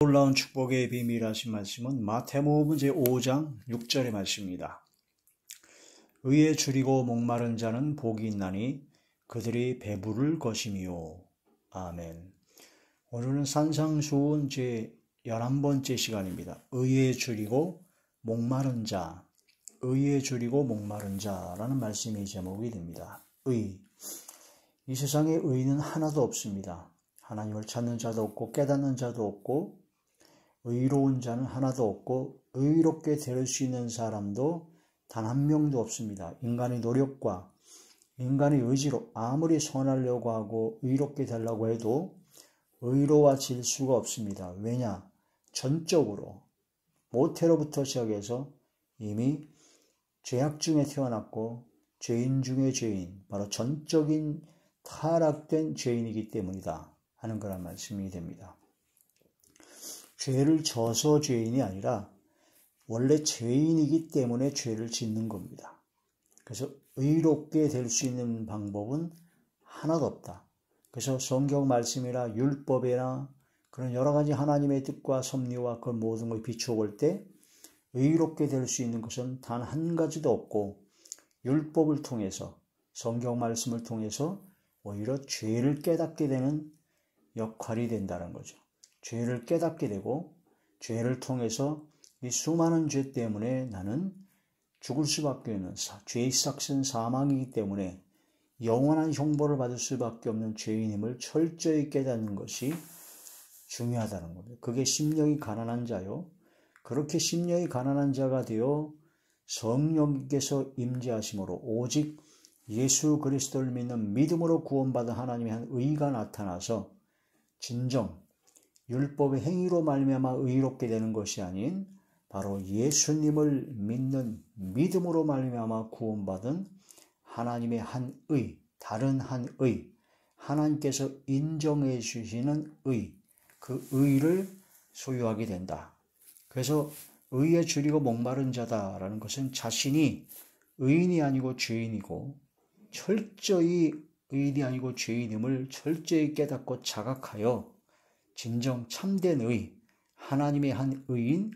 놀라운 축복의 비밀하신 말씀은 마태복음 제5장 6절의 말씀입니다. 의에 줄이고 목마른 자는 복이 있나니 그들이 배부를 것이미요. 아멘. 오늘은 산상수훈 제11번째 시간입니다. 의에 줄이고 목마른 자, 의에 줄이고 목마른 자라는 말씀이 제목이 됩니다. 의. 이 세상에 의는 하나도 없습니다. 하나님을 찾는 자도 없고 깨닫는 자도 없고 의로운 자는 하나도 없고 의롭게 될 수 있는 사람도 단 한 명도 없습니다. 인간의 노력과 인간의 의지로 아무리 선하려고 하고 의롭게 되려고 해도 의로워질 수가 없습니다. 왜냐? 전적으로 모태로부터 시작해서 이미 죄악 중에 태어났고 죄인 중에 죄인, 바로 전적인 타락된 죄인이기 때문이다 하는 그런 말씀이 됩니다. 죄를 져서 죄인이 아니라 원래 죄인이기 때문에 죄를 짓는 겁니다. 그래서 의롭게 될 수 있는 방법은 하나도 없다. 그래서 성경 말씀이나 율법이나 그런 여러 가지 하나님의 뜻과 섭리와 그 모든 걸 비추어 볼 때 의롭게 될 수 있는 것은 단 한 가지도 없고 율법을 통해서 성경 말씀을 통해서 오히려 죄를 깨닫게 되는 역할이 된다는 거죠. 죄를 깨닫게 되고 죄를 통해서 이 수많은 죄 때문에 나는 죽을 수밖에 없는 죄의 삭은 사망이기 때문에 영원한 형벌을 받을 수밖에 없는 죄인임을 철저히 깨닫는 것이 중요하다는 겁니다. 그게 심령이 가난한 자요. 그렇게 심령이 가난한 자가 되어 성령께서 임재하심으로 오직 예수 그리스도를 믿는 믿음으로 구원받은 하나님의 한 의가 나타나서 진정 율법의 행위로 말미암아 의롭게 되는 것이 아닌 바로 예수님을 믿는 믿음으로 말미암아 구원받은 하나님의 한 의, 다른 한 의, 하나님께서 인정해 주시는 의, 그 의를 소유하게 된다. 그래서 의에 줄이고 목마른 자다라는 것은 자신이 의인이 아니고 죄인이고 철저히 의인이 아니고 죄인임을 철저히 깨닫고 자각하여 진정 참된 의, 하나님의 한 의인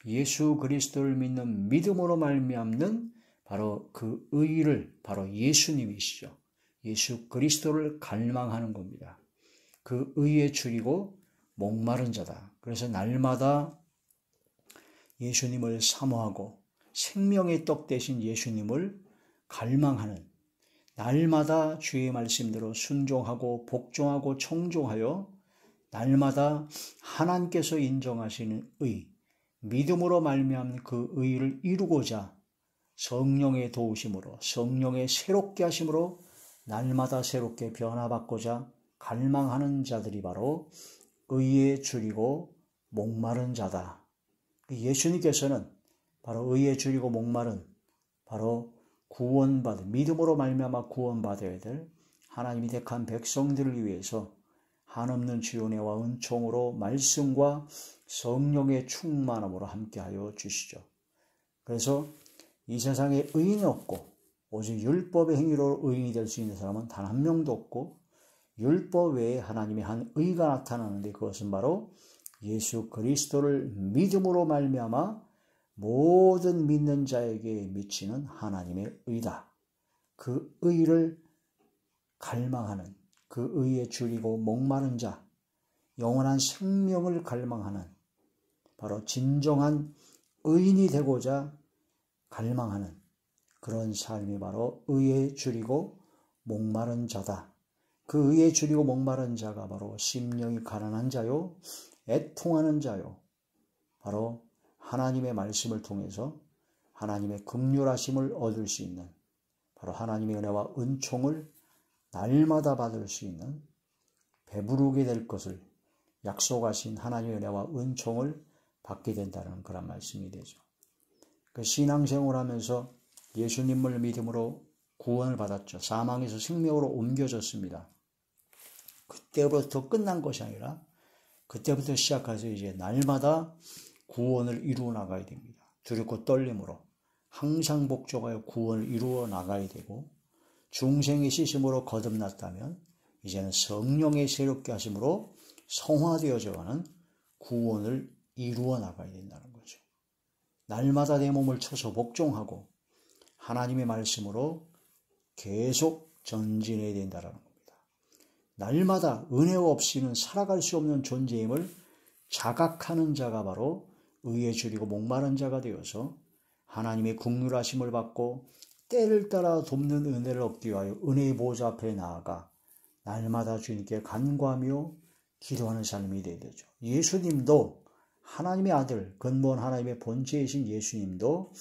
예수 그리스도를 믿는 믿음으로 말미암는 바로 그 의를 바로 예수님이시죠. 예수 그리스도를 갈망하는 겁니다. 그 의에 줄이고 목마른 자다. 그래서 날마다 예수님을 사모하고 생명의 떡 대신 예수님을 갈망하는 날마다 주의 말씀대로 순종하고 복종하고 청종하여 날마다 하나님께서 인정하시는 의, 믿음으로 말미암는 그 의를 이루고자 성령의 도우심으로 성령의 새롭게 하심으로 날마다 새롭게 변화받고자 갈망하는 자들이 바로 의에 줄이고 목마른 자다. 예수님께서는 바로 의에 줄이고 목마른 바로 구원받은 믿음으로 말미암아 구원받아야 될 하나님이 택한 백성들을 위해서 한없는 주의 은혜와 은총으로 말씀과 성령의 충만함으로 함께하여 주시죠. 그래서 이 세상에 의인은 없고 오직 율법의 행위로 의인이 될 수 있는 사람은 단 한 명도 없고 율법 외에 하나님의 한 의가 나타나는데 그것은 바로 예수 그리스도를 믿음으로 말미암아 모든 믿는 자에게 미치는 하나님의 의다. 그 의를 갈망하는 그 의에 줄이고 목마른 자, 영원한 생명을 갈망하는 바로 진정한 의인이 되고자 갈망하는 그런 삶이 바로 의에 줄이고 목마른 자다. 그 의에 줄이고 목마른 자가 바로 심령이 가난한 자요, 애통하는 자요, 바로 하나님의 말씀을 통해서 하나님의 긍휼하심을 얻을 수 있는 바로 하나님의 은혜와 은총을 날마다 받을 수 있는 배부르게 될 것을 약속하신 하나님의 은혜와 은총을 받게 된다는 그런 말씀이 되죠. 그 신앙생활을 하면서 예수님을 믿음으로 구원을 받았죠. 사망에서 생명으로 옮겨졌습니다. 그때부터 끝난 것이 아니라 그때부터 시작해서 이제 날마다 구원을 이루어 나가야 됩니다. 두렵고 떨림으로 항상 복종하여 구원을 이루어 나가야 되고 중생의 시심으로 거듭났다면 이제는 성령의 새롭게 하심으로 성화되어져 가는 구원을 이루어 나가야 된다는 거죠. 날마다 내 몸을 쳐서 복종하고 하나님의 말씀으로 계속 전진해야 된다는 겁니다. 날마다 은혜 없이는 살아갈 수 없는 존재임을 자각하는 자가 바로 의에 줄이고 목마른 자가 되어서 하나님의 긍휼하심을 받고 때를 따라 돕는 은혜를 얻기 위하여 은혜의 보좌 앞에 나아가 날마다 주님께 간구하며 기도하는 삶이 되야 되죠. 예수님도 하나님의 아들, 근본 하나님의 본체이신 예수님도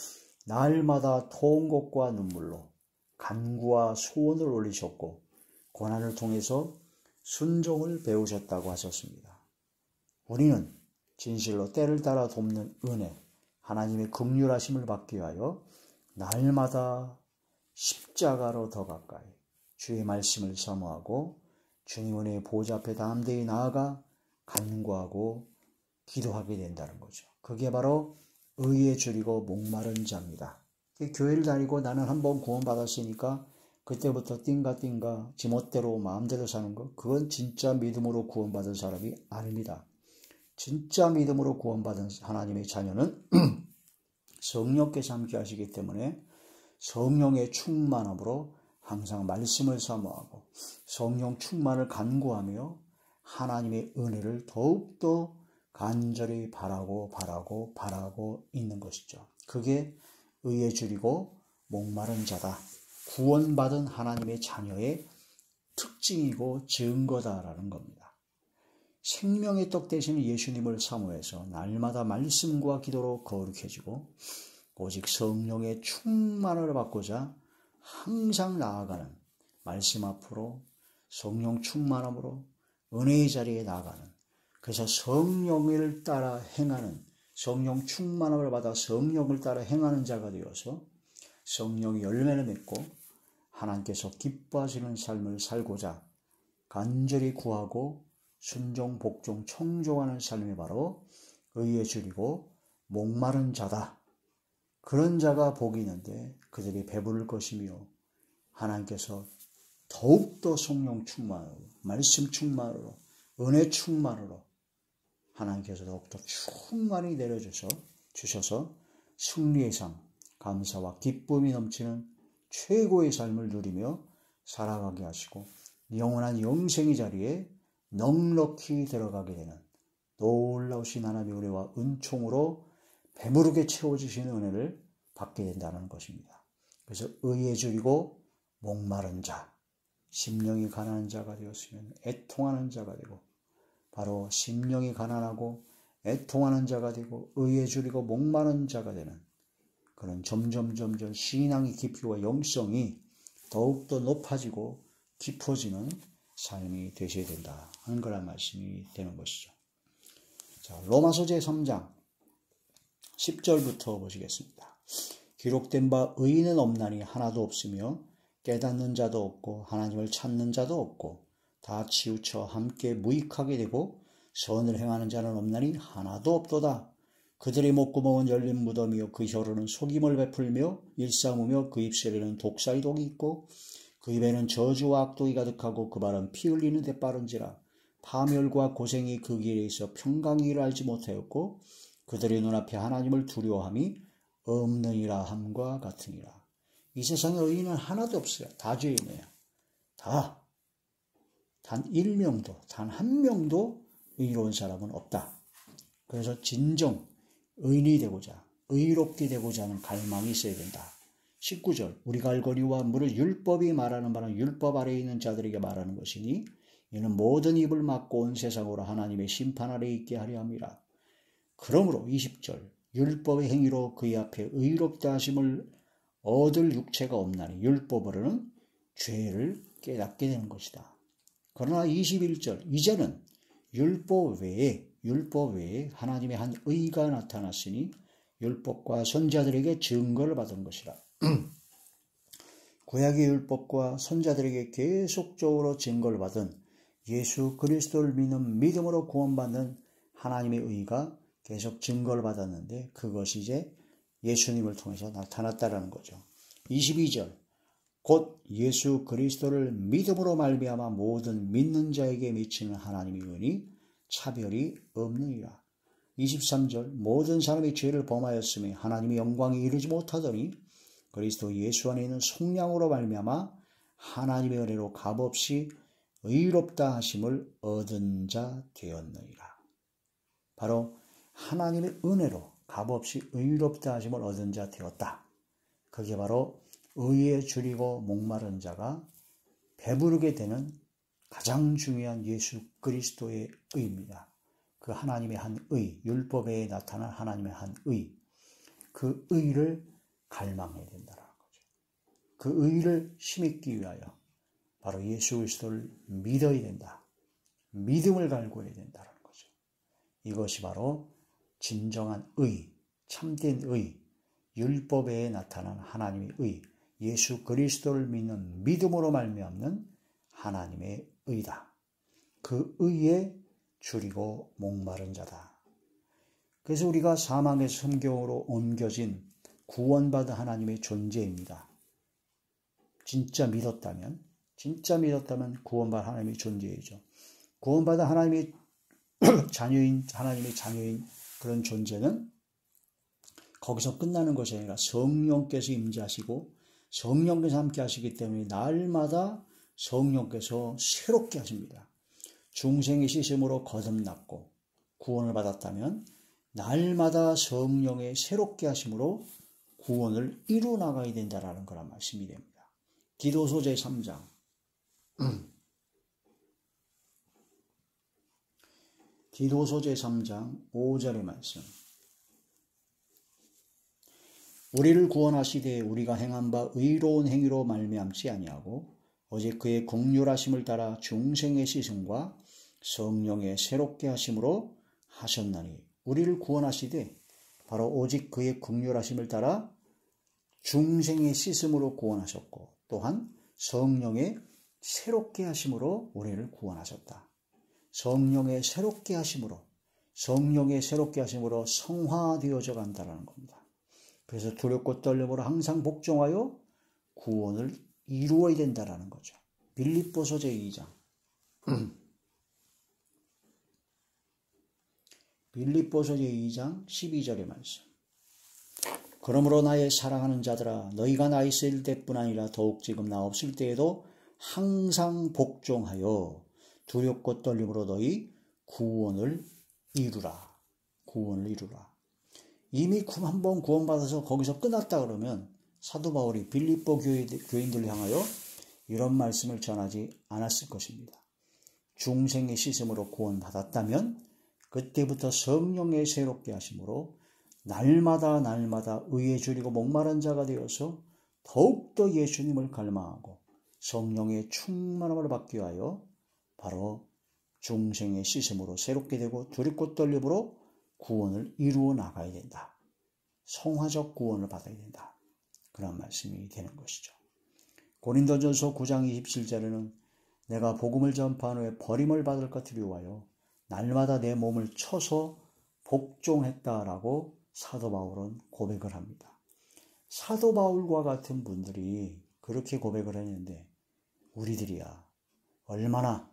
날마다 통곡과 눈물로 간구와 소원을 올리셨고 고난을 통해서 순종을 배우셨다고 하셨습니다. 우리는 진실로 때를 따라 돕는 은혜, 하나님의 긍휼하심을 받기 위하여 날마다 십자가로 더 가까이 주의 말씀을 사모하고 주님 은혜의 보좌 앞에 담대히 나아가 간구하고 기도하게 된다는 거죠. 그게 바로 의에 줄이고 목마른 자입니다. 교회를 다니고 나는 한번 구원받았으니까 그때부터 띵가 지멋대로 마음대로 사는 것, 그건 진짜 믿음으로 구원받은 사람이 아닙니다. 진짜 믿음으로 구원받은 하나님의 자녀는 성령께서 함께 하시기 때문에 성령의 충만함으로 항상 말씀을 사모하고 성령 충만을 간구하며 하나님의 은혜를 더욱더 간절히 바라고 있는 것이죠. 그게 의에 줄이고 목마른 자다. 구원받은 하나님의 자녀의 특징이고 증거다라는 겁니다. 생명의 떡 되시는 예수님을 사모해서 날마다 말씀과 기도로 거룩해지고 오직 성령의 충만을 받고자 항상 나아가는 말씀 앞으로 성령 충만함으로 은혜의 자리에 나아가는, 그래서 성령을 따라 행하는, 성령 충만함을 받아 성령을 따라 행하는 자가 되어서 성령의 열매를 맺고 하나님께서 기뻐하시는 삶을 살고자 간절히 구하고 순종, 복종, 청종하는 삶이 바로 의에 줄이고 목마른 자다. 그런 자가 복이 있는데 그들이 배부를 것이며 하나님께서 더욱더 성령 충만으로, 말씀 충만으로, 은혜 충만으로 하나님께서 더욱더 충만히 내려주셔서 승리의 삶, 감사와 기쁨이 넘치는 최고의 삶을 누리며 살아가게 하시고 영원한 영생의 자리에 넉넉히 들어가게 되는 놀라우신 하나님의 은혜와 은총으로 배부르게 채워주시는 은혜를 받게 된다는 것입니다. 그래서 의에 줄이고 목마른 자, 심령이 가난한 자가 되었으면 애통하는 자가 되고, 바로 심령이 가난하고 애통하는 자가 되고 의에 줄이고 목마른 자가 되는 그런 점점 신앙의 깊이와 영성이 더욱더 높아지고 깊어지는 삶이 되셔야 된다 하는 거란 말씀이 되는 것이죠. 자, 로마서 제3장 10절부터 보시겠습니다. 기록된 바 의인은 없나니 하나도 없으며 깨닫는 자도 없고 하나님을 찾는 자도 없고 다 치우쳐 함께 무익하게 되고 선을 행하는 자는 없나니 하나도 없도다. 그들의 목구멍은 열린 무덤이요 그 혀로는 속임을 베풀며 일삼으며 그 입술에는 독사의 독이 있고 그 입에는 저주와 악독이 가득하고 그 발은 피 흘리는 데 빠른지라. 파멸과 고생이 그 길에 있어 평강이를 알지 못하였고 그들의 눈앞에 하나님을 두려워함이 없느니라 함과 같으니라. 이 세상에 의인은 하나도 없어요. 다 죄인이에요. 다. 단 1명도, 단 한 명도 의로운 사람은 없다. 그래서 진정 의인이 되고자, 의롭게 되고자 하는 갈망이 있어야 된다. 19절, 우리가 알거니와 물을 율법이 말하는 바는 율법 아래에 있는 자들에게 말하는 것이니 이는 모든 입을 막고 온 세상으로 하나님의 심판 아래에 있게 하려 함이라. 그러므로 20절, 율법의 행위로 그의 앞에 의롭다 하심을 얻을 육체가 없나니 율법으로는 죄를 깨닫게 되는 것이다. 그러나 21절, 이제는 율법 외에 하나님의 한 의가 나타났으니 율법과 선자들에게 증거를 받은 것이라. 구약의 율법과 선자들에게 계속적으로 증거를 받은 예수 그리스도를 믿는 믿음으로 구원받는 하나님의 의가 계속 증거를 받았는데 그것이 이제 예수님을 통해서 나타났다라는 거죠. 22절, 곧 예수 그리스도를 믿음으로 말미암아 모든 믿는 자에게 미치는 하나님의 은이 차별이 없느니라. 23절 모든 사람이 죄를 범하였으며 하나님의 영광에 이르지 못하더니 그리스도 예수 안에 있는 속량으로 말미암아 하나님의 은혜로 값없이 의롭다 하심을 얻은 자 되었느니라. 바로 하나님의 은혜로 값없이 의롭다 하심을 얻은 자 되었다. 그게 바로 의에 줄이고 목마른 자가 배부르게 되는 가장 중요한 예수 그리스도의 의입니다. 그 하나님의 한 의, 율법에 나타난 하나님의 한 의, 그 의를 갈망해야 된다는 거죠. 그 의를 심기 위하여 바로 예수 그리스도를 믿어야 된다. 믿음을 갈구해야 된다는 거죠. 이것이 바로 진정한 의, 참된 의, 율법에 나타난 하나님의 의, 예수 그리스도를 믿는 믿음으로 말미암는 하나님의 의다. 그 의에 줄이고 목마른 자다. 그래서 우리가 사망에서 성경으로 옮겨진 구원받은 하나님의 존재입니다. 진짜 믿었다면 구원받은 하나님의 존재이죠. 구원받은 하나님의 자녀인 그런 존재는 거기서 끝나는 것이 아니라 성령께서 임재하시고 성령께서 함께 하시기 때문에 날마다 성령께서 새롭게 하십니다. 중생의 시심으로 거듭났고 구원을 받았다면 날마다 성령의 새롭게 하심으로 구원을 이루어 나가야 된다라는 거란 말씀이 됩니다. 디도서 제3장 디도서 제3장 5절의 말씀. 우리를 구원하시되 우리가 행한 바 의로운 행위로 말미암지 아니하고 오직 그의 긍휼하심을 따라 중생의 씻음과 성령의 새롭게 하심으로 하셨나니 우리를 구원하시되 바로 오직 그의 긍휼하심을 따라 중생의 씻음으로 구원하셨고 또한 성령의 새롭게 하심으로 우리를 구원하셨다. 성령의 새롭게 하심으로 성화되어져 간다는 겁니다. 그래서 두렵고 떨림으로 항상 복종하여 구원을 이루어야 된다는 거죠. 빌립보서 제2장 빌립보서 제2장 12절의 말씀. 그러므로 나의 사랑하는 자들아 너희가 나 있을 때뿐 아니라 더욱 지금 나 없을 때에도 항상 복종하여 두렵고 떨림으로 너희 구원을 이루라. 이미 한번 구원받아서 거기서 끝났다 그러면 사도 바울이 빌립보 교인들을 향하여 이런 말씀을 전하지 않았을 것입니다. 중생의 씻음으로 구원받았다면 그때부터 성령의 새롭게 하심으로 날마다 의에 줄이고 목마른 자가 되어서 더욱더 예수님을 갈망하고 성령의 충만함을 받기 위하여 바로 중생의 씻음으로 새롭게 되고 두렵고 떨림으로 구원을 이루어 나가야 된다. 성화적 구원을 받아야 된다. 그런 말씀이 되는 것이죠. 고린도전서 9장 27절에는 내가 복음을 전파한 후에 버림을 받을까 두려워하여 날마다 내 몸을 쳐서 복종했다라고 사도 바울은 고백을 합니다. 사도 바울과 같은 분들이 그렇게 고백을 했는데 우리들이야 얼마나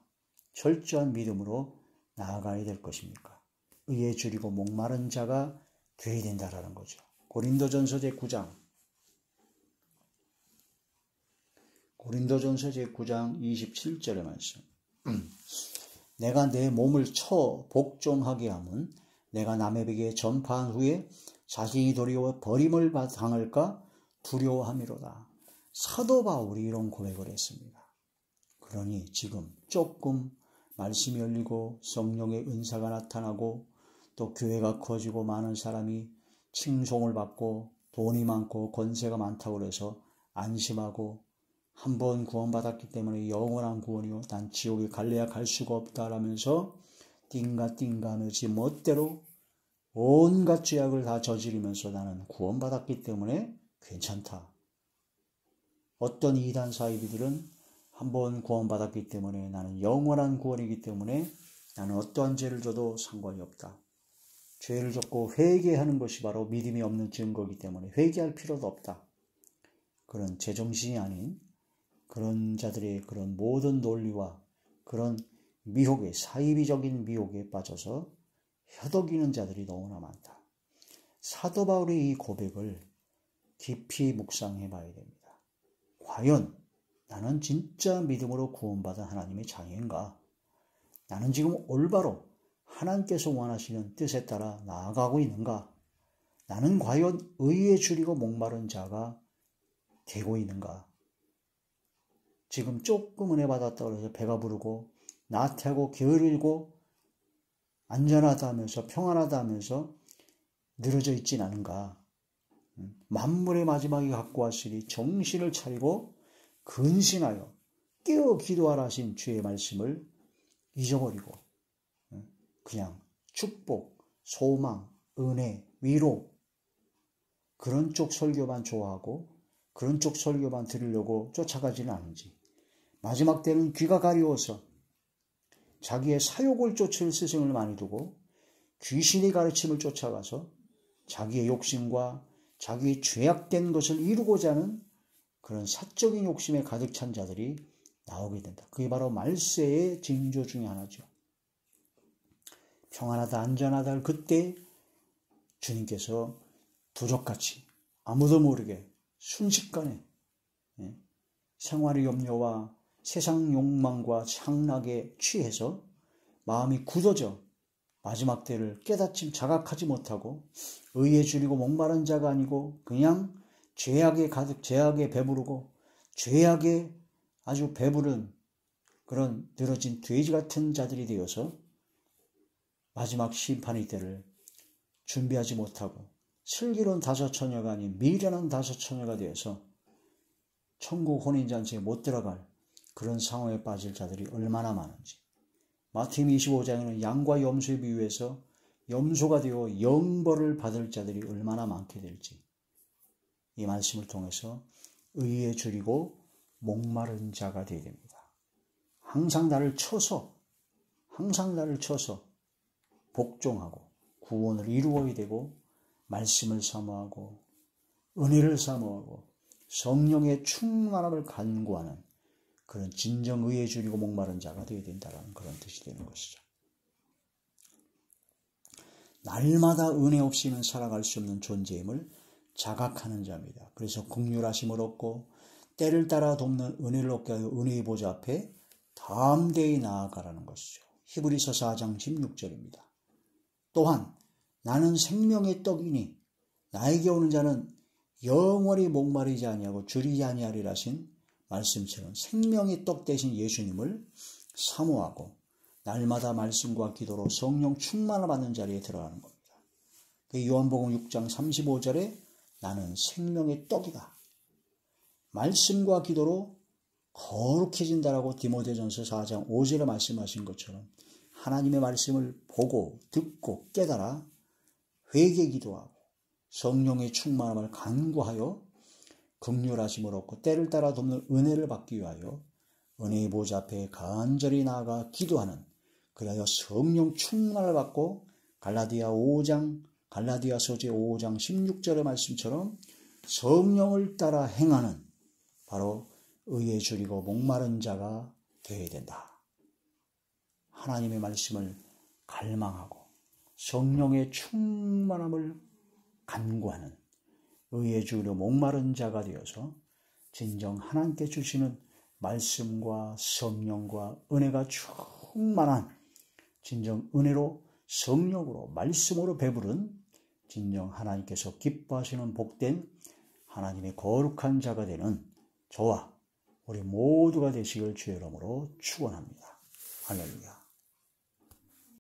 철저한 믿음으로 나아가야 될 것입니까? 의에 줄이고 목마른 자가 되어야 된다라는 거죠. 고린도전서 제9장 27절의 말씀. 내가 내 몸을 쳐 복종하게 함은 내가 남에게 전파한 후에 자신이 도리어 버림을 당할까 두려워함이로다. 사도 바울이 이런 고백을 했습니다. 그러니 지금 조금 말씀이 열리고 성령의 은사가 나타나고 또 교회가 커지고 많은 사람이 칭송을 받고 돈이 많고 권세가 많다고 해서 안심하고 한번 구원받았기 때문에 영원한 구원이요 난 지옥에 갈래야 갈 수가 없다라면서 띵가띵가 지 멋대로 온갖 죄악을 다 저지르면서 나는 구원받았기 때문에 괜찮다. 어떤 이단 사이비들은 한번 구원받았기 때문에 나는 영원한 구원이기 때문에 나는 어떠한 죄를 져도 상관이 없다. 죄를 졌고 회개하는 것이 바로 믿음이 없는 증거이기 때문에 회개할 필요도 없다. 그런 제정신이 아닌 그런 자들의 그런 모든 논리와 그런 미혹에 사이비적인 미혹에 빠져서 허덕이는 자들이 너무나 많다. 사도 바울의 이 고백을 깊이 묵상해 봐야 됩니다. 과연 나는 진짜 믿음으로 구원받은 하나님의 자녀인가? 나는 지금 올바로 하나님께서 원하시는 뜻에 따라 나아가고 있는가? 나는 과연 의에 줄이고 목마른 자가 되고 있는가? 지금 조금 은혜 받았다고 해서 배가 부르고 나태하고 게으르고 안전하다 하면서 평안하다 하면서 늘어져 있진 않은가? 만물의 마지막에 갖고 왔으니 정신을 차리고 근신하여 깨어 기도하라 하신 주의 말씀을 잊어버리고 그냥 축복, 소망, 은혜, 위로 그런 쪽 설교만 좋아하고 그런 쪽 설교만 들으려고 쫓아가지는 않은지, 마지막 때는 귀가 가려워서 자기의 사욕을 쫓을 스승을 많이 두고 귀신의 가르침을 쫓아가서 자기의 욕심과 자기의 죄악된 것을 이루고자 하는 그런 사적인 욕심에 가득 찬 자들이 나오게 된다. 그게 바로 말세의 징조 중에 하나죠. 평안하다 안전하다 할 그때 주님께서 도적같이 아무도 모르게 순식간에 생활의 염려와 세상 욕망과 향락에 취해서 마음이 굳어져 마지막 때를 깨닫지 자각하지 못하고 의에 줄이고 목마른 자가 아니고 그냥 죄악에 가득 죄악에 배부르고 죄악에 아주 배부른 그런 늘어진 돼지 같은 자들이 되어서 마지막 심판의 때를 준비하지 못하고 슬기로운 다섯 처녀가 아닌 미련한 다섯 처녀가 되어서 천국 혼인잔치에 못 들어갈 그런 상황에 빠질 자들이 얼마나 많은지, 마태복음 25장에는 양과 염소에 비유해서 염소가 되어 영벌을 받을 자들이 얼마나 많게 될지 이 말씀을 통해서 의에 줄이고 목마른 자가 되어야 됩니다. 항상 나를 쳐서 복종하고 구원을 이루어야 되고 말씀을 사모하고 은혜를 사모하고 성령의 충만함을 간구하는 그런 진정 의에 줄이고 목마른 자가 되어야 된다는 그런 뜻이 되는 것이죠. 날마다 은혜 없이는 살아갈 수 없는 존재임을 자각하는 자입니다. 그래서 긍휼하심을 얻고 때를 따라 돕는 은혜를 얻게 하여 은혜의 보좌 앞에 담대히 나아가라는 것이죠. 히브리서 4장 16절입니다. 또한 나는 생명의 떡이니 나에게 오는 자는 영원히 목마르지 아니하고 줄이지 아니하리라 하신 말씀처럼 생명의 떡 대신 예수님을 사모하고 날마다 말씀과 기도로 성령 충만을 받는 자리에 들어가는 겁니다. 요한복음 6장 35절에 나는 생명의 떡이다. 말씀과 기도로 거룩해진다라고 디모데전서 4장 5절에 말씀하신 것처럼 하나님의 말씀을 보고 듣고 깨달아 회개 기도하고 성령의 충만함을 간구하여 긍휼하심을 얻고 때를 따라 돕는 은혜를 받기 위하여 은혜의 보좌 앞에 간절히 나아가 기도하는, 그리하여 성령 충만을 받고 갈라디아서제 5장 16절의 말씀처럼 성령을 따라 행하는 바로 의에 줄이고 목마른 자가 되어야 된다. 하나님의 말씀을 갈망하고 성령의 충만함을 간구하는 의에 줄이고 목마른 자가 되어서 진정 하나님께 주시는 말씀과 성령과 은혜가 충만한 진정 은혜로 성령으로 말씀으로 배부른 진정 하나님께서 기뻐하시는 복된 하나님의 거룩한 자가 되는 저와 우리 모두가 되시길 주의 이름으로 축원합니다. 할렐루야.